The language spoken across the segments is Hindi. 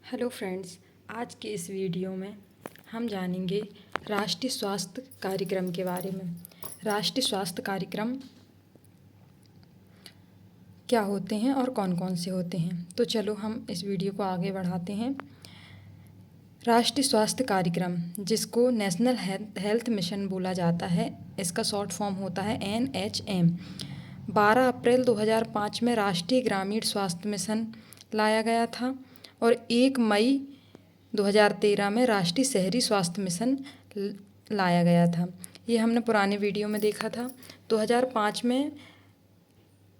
हेलो फ्रेंड्स, आज के इस वीडियो में हम जानेंगे राष्ट्रीय स्वास्थ्य कार्यक्रम के बारे में। राष्ट्रीय स्वास्थ्य कार्यक्रम क्या होते हैं और कौन कौन से होते हैं, तो चलो हम इस वीडियो को आगे बढ़ाते हैं। राष्ट्रीय स्वास्थ्य कार्यक्रम, जिसको नेशनल हेल्थ मिशन बोला जाता है, इसका शॉर्ट फॉर्म होता है NHM। 12 अप्रैल 2005 में राष्ट्रीय ग्रामीण स्वास्थ्य मिशन लाया गया था और 1 मई 2013 में राष्ट्रीय शहरी स्वास्थ्य मिशन लाया गया था। ये हमने पुराने वीडियो में देखा था। 2005 में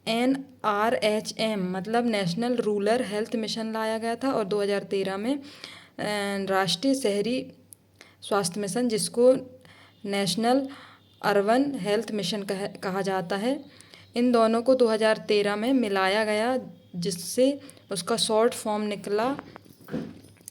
NRHM मतलब नेशनल रूरल हेल्थ मिशन लाया गया था और 2013 में राष्ट्रीय शहरी स्वास्थ्य मिशन, जिसको नेशनल अर्बन हेल्थ मिशन कहा जाता है, इन दोनों को 2013 में मिलाया गया, जिससे उसका शॉर्ट फॉर्म निकला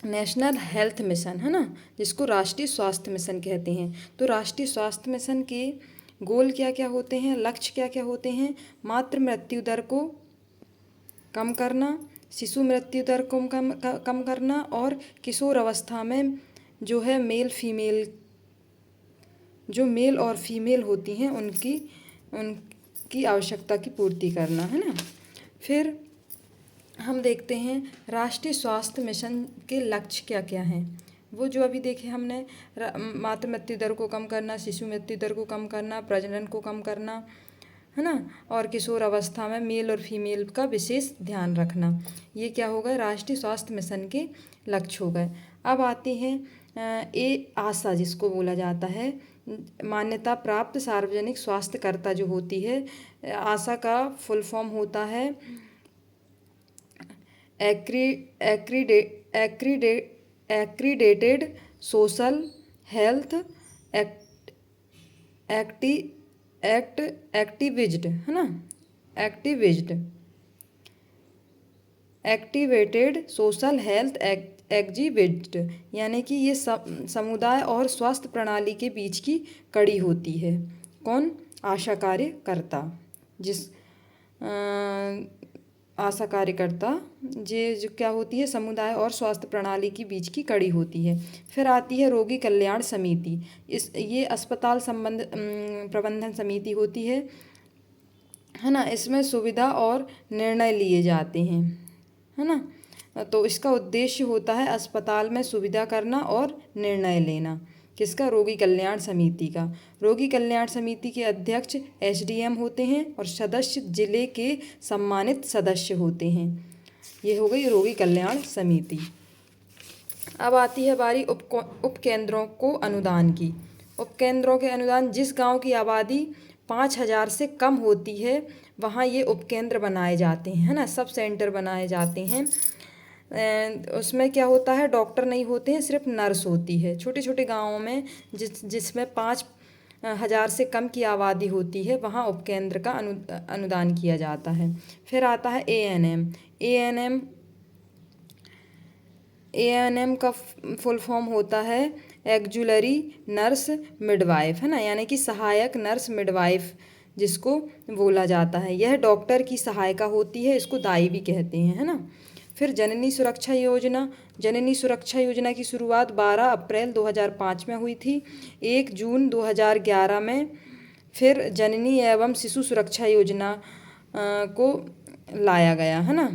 नेशनल हेल्थ मिशन, है ना, जिसको राष्ट्रीय स्वास्थ्य मिशन कहते हैं। तो राष्ट्रीय स्वास्थ्य मिशन के गोल क्या क्या होते हैं, लक्ष्य क्या क्या होते हैं? मातृ मृत्यु दर को कम करना, शिशु मृत्यु दर को कम करना और किशोर अवस्था में जो है मेल और फीमेल होती हैं उनकी आवश्यकता की पूर्ति करना, है ना। फिर हम देखते हैं राष्ट्रीय स्वास्थ्य मिशन के लक्ष्य क्या क्या हैं। वो जो अभी देखे हमने, मातृ मृत्यु दर को कम करना, शिशु मृत्यु दर को कम करना, प्रजनन को कम करना, है ना, और किशोर अवस्था में मेल और फीमेल का विशेष ध्यान रखना। ये क्या हो गए? राष्ट्रीय स्वास्थ्य मिशन के लक्ष्य हो गए। अब आती हैं आशा, जिसको बोला जाता है मान्यता प्राप्त सार्वजनिक स्वास्थ्यकर्ता जो होती है। आशा का फुल फॉर्म होता है एक्रीडेटेड सोशल हेल्थ एक्टिविस्ट, है ना, एक्टिवेटेड सोशल हेल्थ एक्टिविस्ट, यानी कि ये समुदाय और स्वास्थ्य प्रणाली के बीच की कड़ी होती है। कौन? आशा कार्यकर्ता। आशा कार्यकर्ता जो क्या होती है, समुदाय और स्वास्थ्य प्रणाली की बीच की कड़ी होती है। फिर आती है रोगी कल्याण समिति। ये अस्पताल प्रबंधन समिति होती है ना। इसमें सुविधा और निर्णय लिए जाते हैं, है ना। तो इसका उद्देश्य होता है अस्पताल में सुविधा करना और निर्णय लेना। किसका? रोगी कल्याण समिति का। रोगी कल्याण समिति के अध्यक्ष SDM होते हैं और सदस्य जिले के सम्मानित सदस्य होते हैं। ये हो गई रोगी कल्याण समिति। अब आती है बारी उपकेंद्रों को अनुदान की। उपकेंद्रों के अनुदान, जिस गांव की आबादी 5000 से कम होती है वहाँ ये उपकेंद्र बनाए जाते हैं, है ना, सब सेंटर बनाए जाते हैं। उसमें क्या होता है, डॉक्टर नहीं होते हैं, सिर्फ नर्स होती है। छोटे छोटे गाँवों में जिसमें 5000 से कम की आबादी होती है वहाँ उपकेंद्र का अनुदान किया जाता है। फिर आता है ANM का फुल फॉर्म होता है एक्जुलरी नर्स मिडवाइफ, है ना, यानी कि सहायक नर्स मिडवाइफ जिसको बोला जाता है। यह डॉक्टर की सहायिका होती है, इसको दाई भी कहते हैं, है ना। फिर जननी सुरक्षा योजना। जननी सुरक्षा योजना की शुरुआत 12 अप्रैल 2005 में हुई थी। 1 जून 2011 में फिर जननी एवं शिशु सुरक्षा योजना को लाया गया, है ना,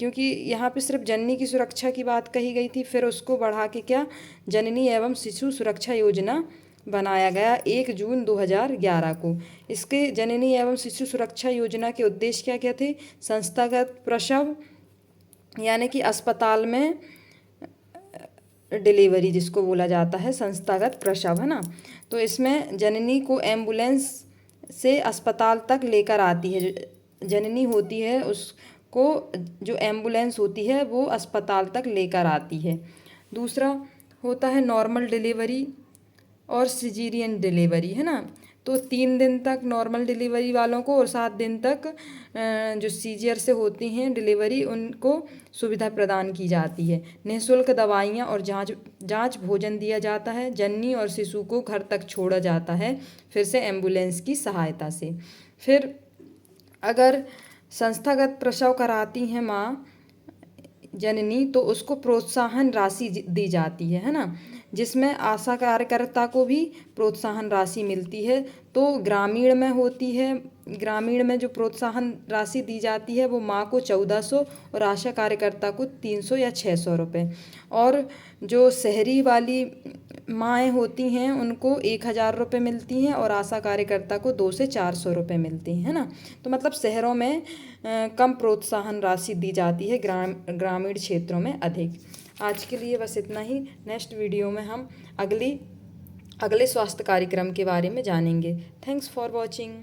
क्योंकि यहाँ पे सिर्फ जननी की सुरक्षा की बात कही गई थी। फिर उसको बढ़ा के क्या, जननी एवं शिशु सुरक्षा योजना बनाया गया 1 जून 2011 को। इसके जननी एवं शिशु सुरक्षा योजना के उद्देश्य क्या क्या थे? संस्थागत प्रसव, यानी कि अस्पताल में डिलीवरी जिसको बोला जाता है संस्थागत प्रसव, है ना। तो इसमें जननी को एम्बुलेंस से अस्पताल तक लेकर आती है। जननी होती है उसको जो एम्बुलेंस होती है वो अस्पताल तक लेकर आती है। दूसरा होता है नॉर्मल डिलीवरी और सिजेरियन डिलीवरी, है ना। तो 3 दिन तक नॉर्मल डिलीवरी वालों को और 7 दिन तक जो सीजर से होती हैं डिलीवरी, उनको सुविधा प्रदान की जाती है। निःशुल्क दवाइयाँ और जांच भोजन दिया जाता है। जननी और शिशु को घर तक छोड़ा जाता है, फिर से एम्बुलेंस की सहायता से। फिर अगर संस्थागत प्रसव कराती हैं माँ जननी तो उसको प्रोत्साहन राशि दी जाती है ना, जिसमें आशा कार्यकर्ता को भी प्रोत्साहन राशि मिलती है। तो ग्रामीण में होती है, ग्रामीण में जो प्रोत्साहन राशि दी जाती है वो माँ को 1400 और आशा कार्यकर्ता को 300 या 600 रुपये। और जो शहरी वाली माएँ होती हैं उनको 1000 रुपये मिलती हैं और आशा कार्यकर्ता को 200 से 400 रुपये मिलती हैं, है ना। तो मतलब शहरों में कम प्रोत्साहन राशि दी जाती है, ग्रामीण क्षेत्रों में अधिक। आज के लिए बस इतना ही। नेक्स्ट वीडियो में हम अगले स्वास्थ्य कार्यक्रम के बारे में जानेंगे। Thanks for watching.